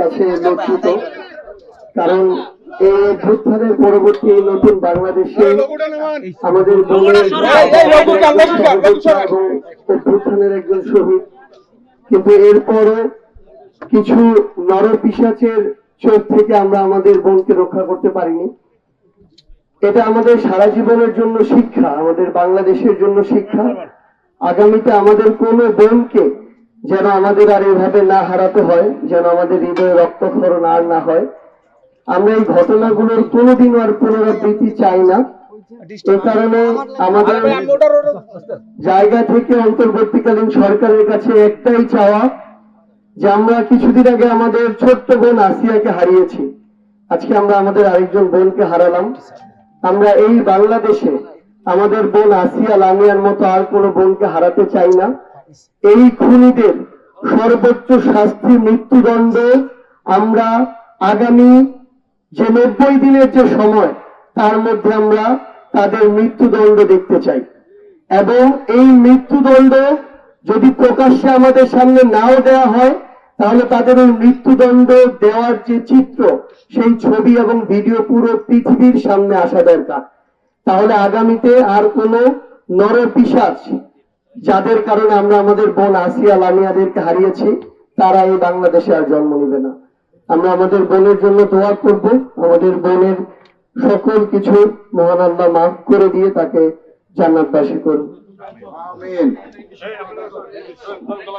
কাছে লজ্জিত, কারণ এই অভ্যুত্থানের পরবর্তী নতুন বাংলাদেশে আমাদের অভ্যুত্থানের একজন শহীদ, কিন্তু এরপরও কিছু নরপিশাচের চোখ থেকে আমরা আমাদের বোনকে রক্ষা করতে পারিনি। এটা আমাদের সারা জীবনের জন্য শিক্ষা, আমাদের বাংলাদেশের জন্য শিক্ষা। আগামীতে আমাদের কোন বোনকে যেন আমাদের আর এভাবে না হারাতে হয়, যেন আমাদের হৃদয়ে রক্তক্ষরণ আর না হয়। আমরা এই ঘটনাগুলোর কোনোদিনও আর পুনরাবৃত্তি চাই না। এ কারণে আমাদের জায়গা থেকে অন্তর্বর্তীকালীন সরকারের কাছে একটাই চাওয়া, যে আমরা কিছুদিন আগে আমাদের ছোট্ট বোন আসিয়াকে হারিয়েছি, আজকে আমরা আমাদের আরেকজন বোনকে হারালাম। আমরা এই বাংলাদেশে আমাদের বোন আসিয়া লামিয়ার মতো আর কোনো বোনকে হারাতে চাই না। এই খুনিদের সর্বোচ্চ শাস্তি মৃত্যুদণ্ড আমরা আগামী যে 90 দিনের যে সময়, তার মধ্যে আমরা তাদের মৃত্যুদণ্ড দেখতে চাই। এবং এই মৃত্যুদণ্ড যদি প্রকাশ্যে আমাদের সামনে নাও দেওয়া হয়, তাহলে তাদের ওই মৃত্যুদণ্ড দেওয়ার যে চিত্র, সেই ছবি এবং ভিডিও পুরো পৃথিবীর সামনে আসা দরকার। তাহলে আগামীতে আর কোনো নরপিশাচ, যাদের কারণে আমরা আমাদের বোন আসিয়া লামিয়াদেরকে হারিয়েছি, তারা এই বাংলাদেশে আর জন্ম নেবে না। আমরা আমাদের বোনের জন্য দোয়া করব, আমাদের বোনের সকল কিছু মহান আল্লাহ মাফ করে দিয়ে তাকে জান্নাতবাসী করুন। আমিন।